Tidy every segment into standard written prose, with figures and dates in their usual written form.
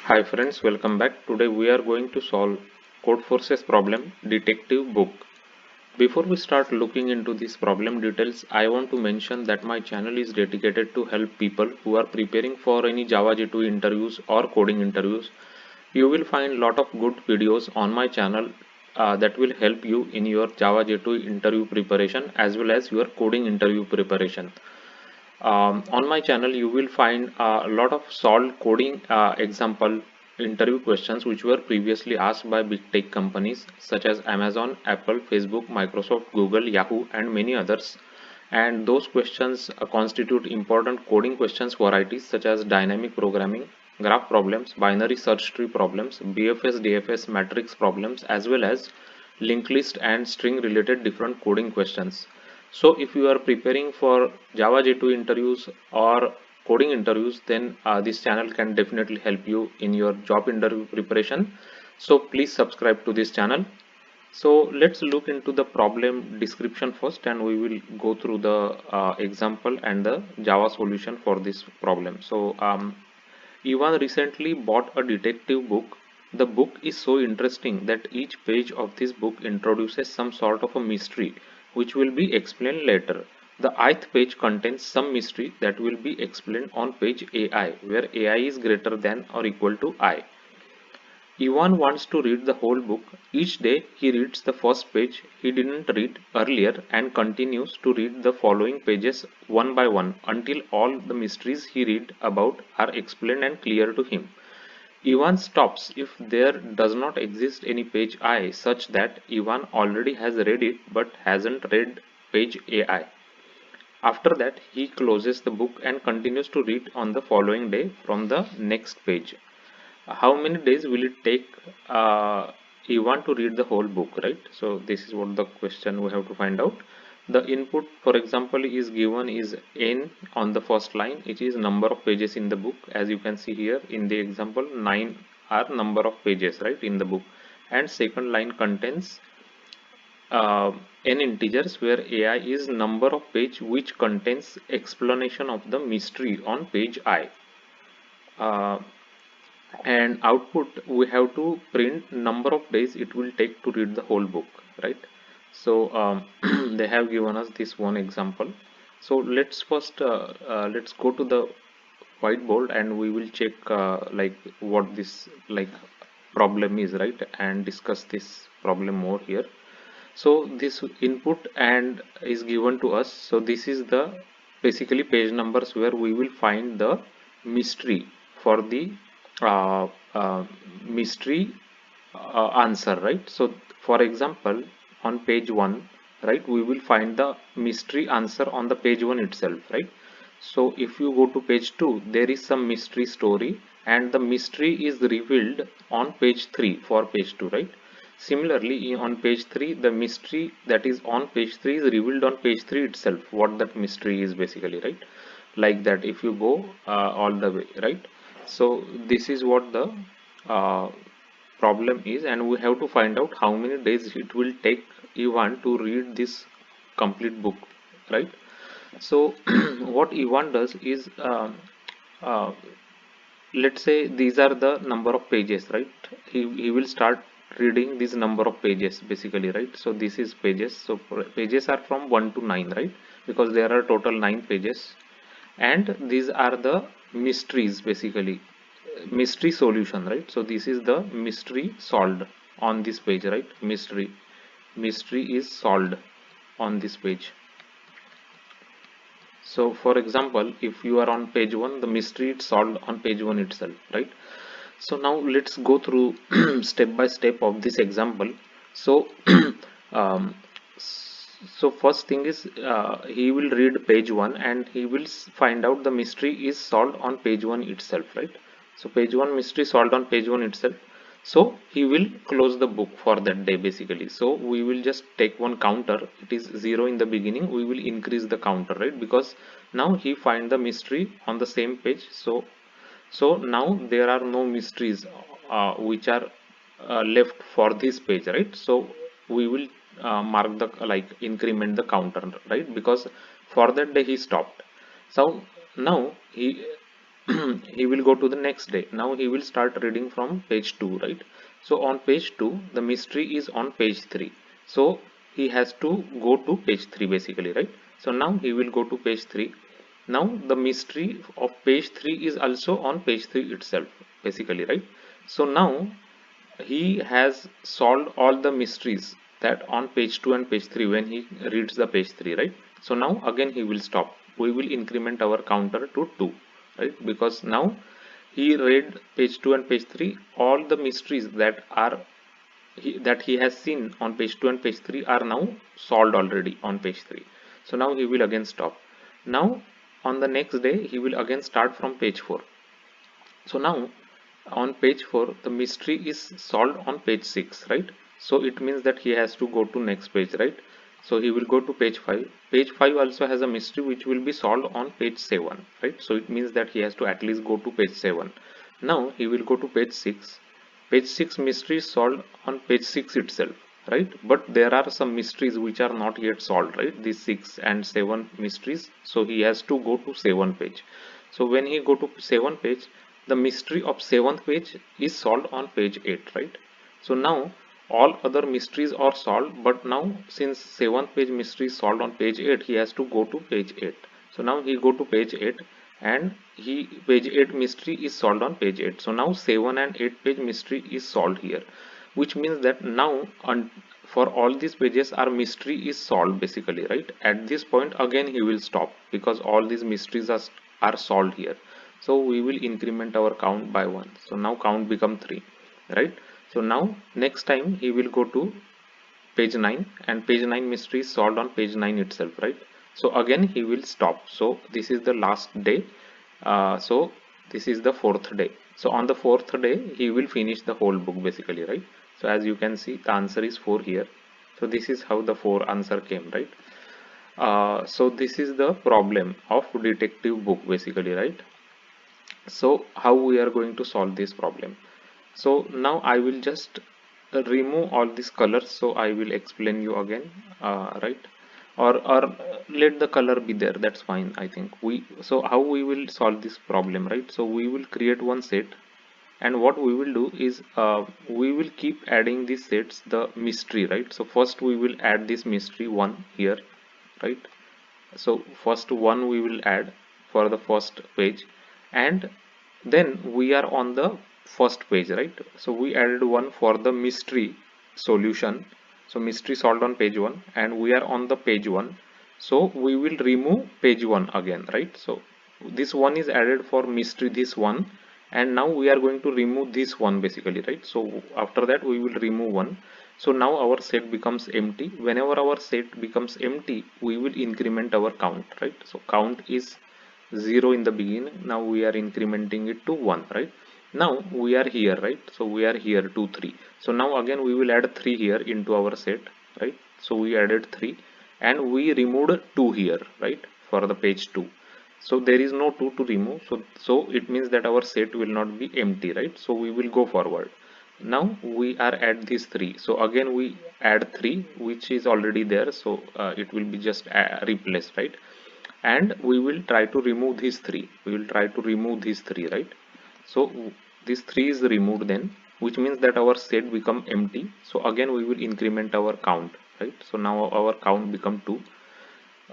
Hi friends, welcome back. Today we are going to solve Codeforces problem detective book. Before we start looking into these problem details, I want to mention that my channel is dedicated to help people who are preparing for any Java J2 interviews or coding interviews. You will find lot of good videos on my channel that will help you in your Java J2 interview preparation as well as your coding interview preparation. On my channel you will find a lot of solved coding example interview questions which were previously asked by big tech companies such as Amazon, Apple, Facebook, Microsoft, Google, Yahoo and many others, and those questions constitute important coding questions varieties such as dynamic programming, graph problems, binary search tree problems, BFS DFS matrix problems, as well as linked list and string related different coding questions. So if you are preparing for Java J2 interviews or coding interviews, then this channel can definitely help you in your job interview preparation. So please subscribe to this channel. So let's look into the problem description first, and we will go through the example and the Java solution for this problem. So Ivan recently bought a detective book. The book is so interesting that each page of this book introduces some sort of a mystery which will be explained later. The ith page contains some mystery that will be explained on page AI, where AI is greater than or equal to I. Ivan wants to read the whole book. Each day he reads the first page he didn't read earlier and continues to read the following pages one by one until all the mysteries he read about are explained and clear to him. Ivan stops if there does not exist any page I such that Ivan already has read it but hasn't read page AI. After that, he closes the book and continues to read on the following day from the next page. How many days will it take you want to read the whole book, right? So this is what the question we have to find out. The input, for example, is given is n on the first line. It is number of pages in the book. As you can see here in the example, 9 are number of pages, right, in the book. And second line contains n integers, where AI is number of page which contains explanation of the mystery on page I. uh, and output, we have to print number of days it will take to read the whole book, right? So they have given us this one example. So let's go to the whiteboard and we will check like what this like problem is, right, and discuss this problem more here. So this input and is given to us. So this is the basically page numbers where we will find the mystery for the uh, uh, mystery answer, right? So for example, on page 1, right, we will find the mystery answer on the page 1 itself, right? So if you go to page 2, there is some mystery story and the mystery is revealed on page 3 for page 2, right? Similarly, on page 3, the mystery that is on page 3 is revealed on page 3 itself, what that mystery is basically, right? Like that, if you go all the way, right? So this is what the uh, problem is, and we have to find out how many days it will take Ivan to read this complete book, right? So what Ivan does is uh, let's say these are the number of pages, right? He will start reading this number of pages basically, right? So this is pages. So pages are from 1 to 9, right? Because there are total 9 pages, and these are the mysteries basically, mystery solution, right? So this is the mystery solved on this page, right? Mystery is solved on this page. So for example, if you are on page 1, the mystery is solved on page 1 itself, right? So now let's go through step by step of this example. So um, so first thing is he will read page 1 and he will find out the mystery is solved on page 1 itself, right? So page 1 mystery solved on page 1 itself. So he will close the book for that day basically. So we will just take one counter. It is 0 in the beginning. We will increase the counter, right? Because now he find the mystery on the same page. So now there are no mysteries which are left for this page, right? So we will mark the like increment the counter, right? Because for that day he stopped. So now he will go to the next day. Now he will start reading from page 2, right? So on page 2 the mystery is on page 3, so he has to go to page 3 basically, right? So now he will go to page 3. Now the mystery of page 3 is also on page 3 itself basically, right? So now he has solved all the mysteries that on page 2 and page 3 when he reads the page 3, right? So now again he will stop. We will increment our counter to 2, right? Because now he read page 2 and page 3, all the mysteries that he has seen on page 2 and page 3 are now solved already on page 3. So now he will again stop. Now on the next day he will again start from page 4. So now on page 4 the mystery is solved on page 6, right? So it means that he has to go to next page, right? So he will go to page 5. Page 5 also has a mystery which will be solved on page 7, right? So it means that he has to at least go to page 7. Now he will go to page 6. Page 6 mystery is solved on page 6 itself, right? But there are some mysteries which are not yet solved, right? These 6 and 7 mysteries, so he has to go to 7 page. So when he go to 7 page, the mystery of 7th page is solved on page 8, right? So now all other mysteries are solved, but now since 7th page mystery is solved on page 8, he has to go to page 8. So now he go to page 8 and he page 8 mystery is solved on page 8. So now 7 and 8 page mystery is solved here, which means that now for all these pages our mystery is solved basically, right? At this point again he will stop because all these mysteries are solved here. So we will increment our count by 1. So now count become 3, right? So now next time he will go to page 9 and page 9 mystery is solved on page 9 itself, right? So again he will stop. So this is the last day. So this is the 4th day. So on the 4th day he will finish the whole book basically, right? So as you can see the answer is 4 here. So this is how the 4 answer came, right? So this is the problem of detective book basically, right? So how we are going to solve this problem? So now I will just remove all these colors, so I will explain you again, right? Or let the color be there, that's fine. I think so how we will solve this problem, right? So we will create one set, and what we will do is we will keep adding these sets the mystery, right? So first we will add this mystery one here, right? So first one we will add for the first page, and then we are on the first page, right? So we added one for the mystery solution. So mystery solved on page 1 and we are on the page 1. So we will remove page 1 again, right? So this one is added for mystery, this one, and now we are going to remove this one basically, right? So after that we will remove one. So now our set becomes empty. Whenever our set becomes empty we will increment our count, right? So count is 0 in the beginning, now we are incrementing it to 1, right? Now we are here, right? So we are here 2 3. So now again we will add 3 here into our set, right? So we added 3 and we removed 2 here, right, for the page 2. So there is no 2 to remove, so it means that our set will not be empty, right? So we will go forward. Now we are at this 3, so again we add 3 which is already there, so it will be just replaced, right? And we will try to remove these 3, we will try to remove these 3, right? So this 3 is removed then, which means that our set become empty. So again we will increment our count, right? So now our count become 2.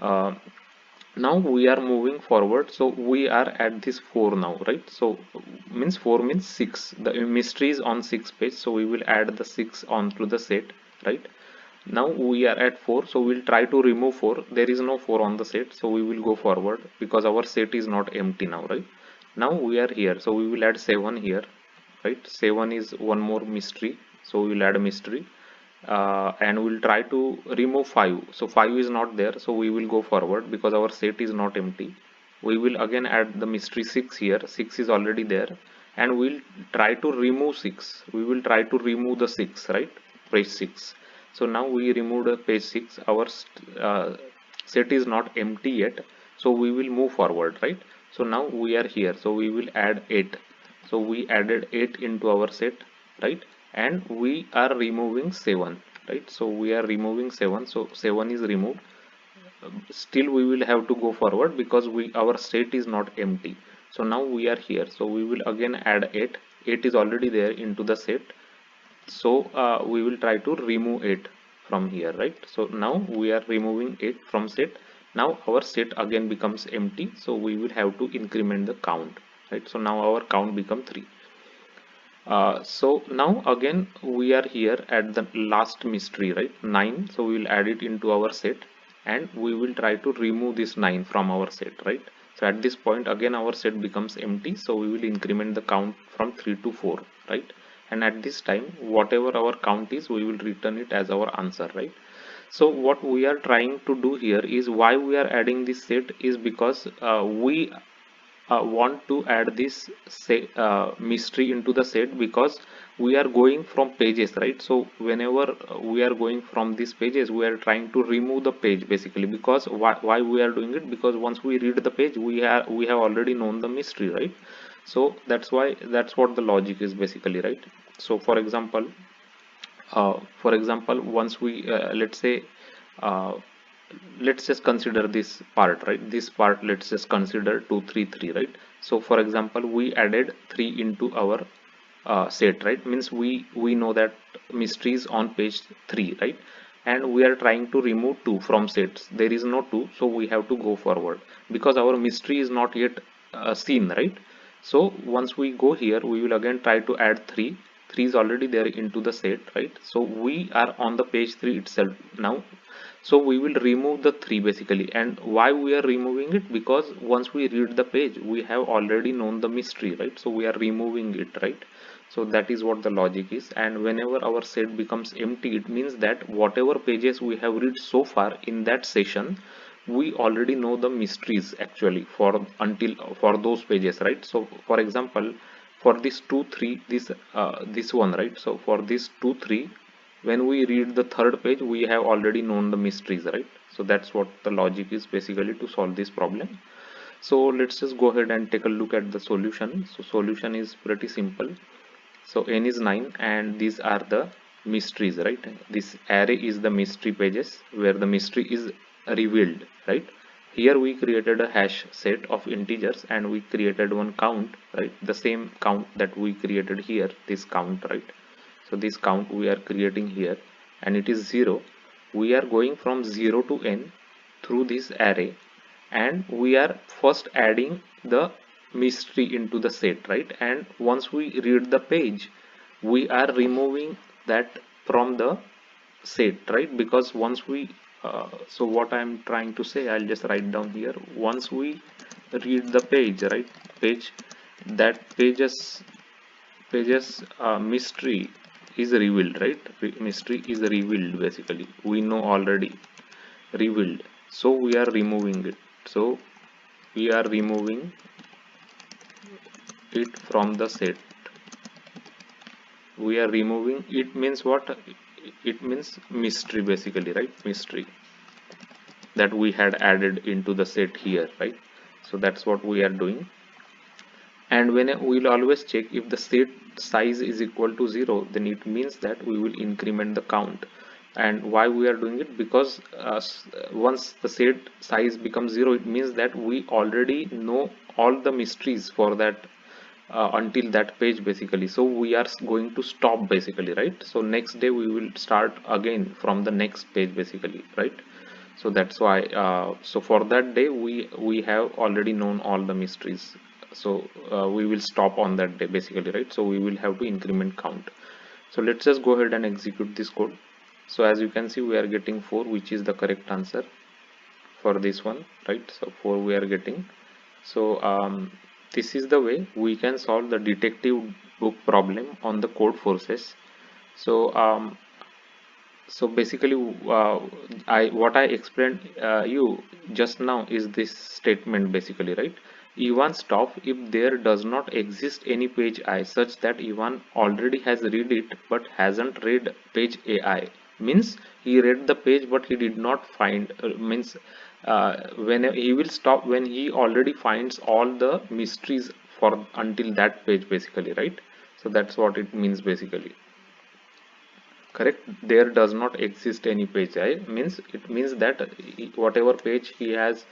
uh, Now we are moving forward, so we are at this 4 now, right? So means 4 means 6, the mystery is on 6 page, so we will add the 6 onto the set, right? Now we are at 4, so we'll try to remove 4. There is no 4 on the set, so we will go forward because our set is not empty now, right? Now we are here, so we will add 7 here, right? 7 is one more mystery, so we will add a mystery, and we'll try to remove 5. So 5 is not there, so we will go forward because our set is not empty. We will again add the mystery 6 here, 6 is already there, and we'll try to remove 6. We will try to remove the 6, right? Page 6. So now we removed page 6, our set is not empty yet, so we will move forward, right? So now we are here, so we will add 8. So we added 8 into our set, right? And we are removing 7, right? So we are removing 7, so 7 is removed. Still we will have to go forward because our set is not empty. So now we are here, so we will again add 8 is already there into the set. So we will try to remove 8 from here, right? So now we are removing 8 from set. Now our set again becomes empty, so we will have to increment the count, right? So now our count become 3. So now again we are here at the last mystery, right? 9. So we will add it into our set, and we will try to remove this 9 from our set, right? So at this point again our set becomes empty, so we will increment the count from 3 to 4, right? And at this time whatever our count is, we will return it as our answer, right? So what we are trying to do here is, why we are adding this set is because we want to add this say mystery into the set, because we are going from pages, right? So whenever we are going from these pages, we are trying to remove the page basically. Because why we are doing it? Because once we read the page, we have already known the mystery, right? So that's why, that's what the logic is basically, right? So for example, once we uh, let's just consider this part, right? This part, let's just consider 233, right? So for example, we added 3 into our set, right? Means we know that mystery is on page 3, right? And we are trying to remove 2 from sets. There is no 2, so we have to go forward because our mystery is not yet seen, right? So once we go here, we will again try to add 3. 3 is already there into the set, right? So we are on the page 3 itself now. So we will remove the 3 basically. And why we are removing it? Because once we read the page, we have already known the mystery, right? So we are removing it, right? So that is what the logic is. And whenever our set becomes empty, it means that whatever pages we have read so far in that session, we already know the mysteries actually for those pages, right? So for example, for this 2 3, this one, right? So for this 2 3, when we read the third page, we have already known the mysteries, right? So that's what the logic is basically to solve this problem. So let's just go ahead and take a look at the solution. So solution is pretty simple. So n is 9 and these are the mysteries, right? This array is the mystery pages where the mystery is revealed, right? Here we created a hash set of integers and we created one count, right? The same count that we created here, this count, right? So this count we are creating here, and it is 0. We are going from 0 to n through this array, and we are first adding the mystery into the set, right? And once we read the page, we are removing that from the set, right? Because once we so what I'm trying to say, I'll just write down here. Once we read the page, right? Page, that pages mystery is revealed, right? Mystery is revealed basically, we know already, revealed. So we are removing it. So we are removing it from the set. We are removing it means what? It means mystery basically, right? Mystery that we had added into the set here, right? So that's what we are doing. And when we'll always check if the set size is equal to 0, then it means that we will increment the count. And why we are doing it? Because once the set size becomes 0, it means that we already know all the mysteries for that until that page basically. So we are going to stop basically, right? So next day we will start again from the next page basically, right? So that's why so for that day we have already known all the mysteries. So we will stop on that day basically, right? So we will have to increment count. So let's just go ahead and execute this code. So as you can see, we are getting 4, which is the correct answer for this one, right? So 4 we are getting. So this is the way we can solve the detective book problem on the Codeforces. So so basically what I explained you just now is this statement basically, right? Ivan stop if there does not exist any page I such that Ivan already has read it but hasn't read page AI. Means he read the page but he did not find means when he will stop when he already finds all the mysteries for until that page basically, right? So that's what it means basically. Correct. There does not exist any page I means it means that whatever page he has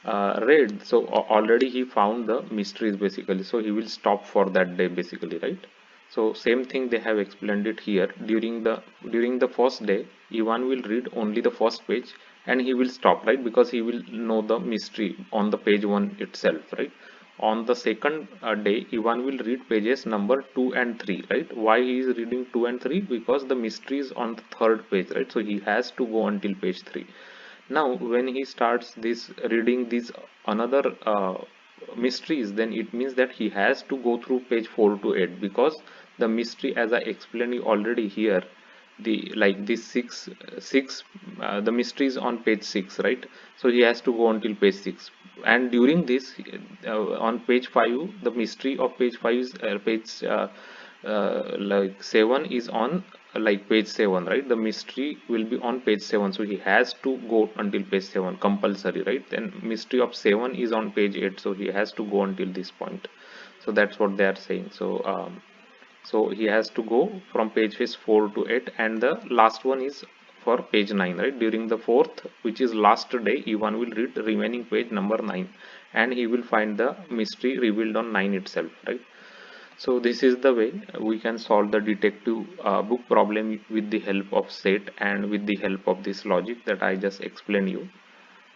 read, so already he found the mysteries basically, so he will stop for that day basically, right? So same thing they have explained it here. During the first day, Ivan will read only the first page and he will stop, right? Because he will know the mystery on the page 1 itself, right? On the second day, Ivan will read pages number 2 and 3, right? Why he is reading 2 and 3? Because the mystery is on the third page, right? So he has to go until page 3. Now when he starts this reading these another mysteries, then it means that he has to go through page 4 to 8, because the mystery, as I explained you already here, the like this six the mystery is on page 6, right? So he has to go until page 6, and during this on page 5, the mystery of page 5 is page like 7 is on like page 7, right? The mystery will be on page 7, so he has to go until page 7 compulsory, right? Then mystery of 7 is on page 8, so he has to go until this point. So that's what they are saying. So he has to go from pages 4 to 8, and the last one is for page 9, right? During the fourth, which is last day, Ivan will read remaining page number 9, and he will find the mystery revealed on 9 itself, right? So this is the way we can solve the detective book problem with the help of set and with the help of this logic that I just explained you.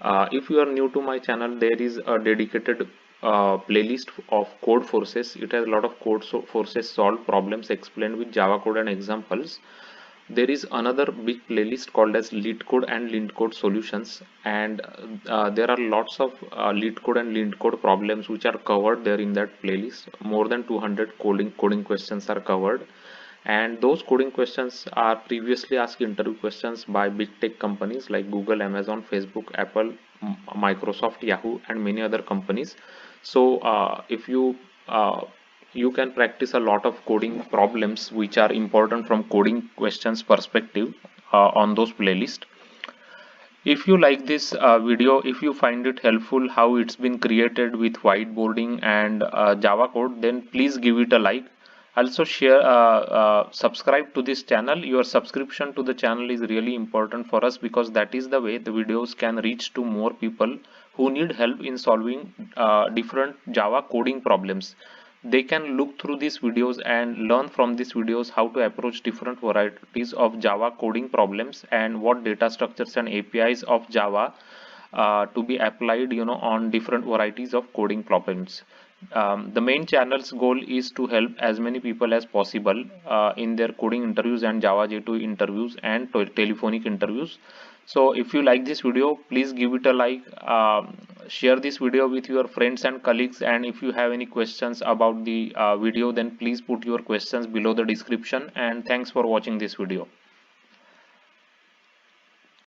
If you are new to my channel, there is a dedicated playlist of code forces. It has a lot of forces solved problems explained with Java code and examples. There is another big playlist called as LeetCode and LintCode solutions, and there are lots of LeetCode and LintCode problems which are covered there in that playlist. More than 200 coding questions are covered, and those coding questions are previously asked interview questions by big tech companies like Google, Amazon, Facebook, Apple, Microsoft, Yahoo, and many other companies. So if you can practice a lot of coding problems which are important from coding questions perspective on those playlists. If you like this video, if you find it helpful how it's been created with whiteboarding and Java code, then please give it a like. Also share, subscribe to this channel. Your subscription to the channel is really important for us, because that is the way the videos can reach to more people who need help in solving different Java coding problems. They can look through these videos and learn from these videos how to approach different varieties of Java coding problems and what data structures and APIs of Java to be applied, on different varieties of coding problems. The main channel's goal is to help as many people as possible in their coding interviews and Java J2 interviews and telephonic interviews. So if you like this video, please give it a like, share this video with your friends and colleagues, and if you have any questions about the video, then please put your questions below the description, and thanks for watching this video.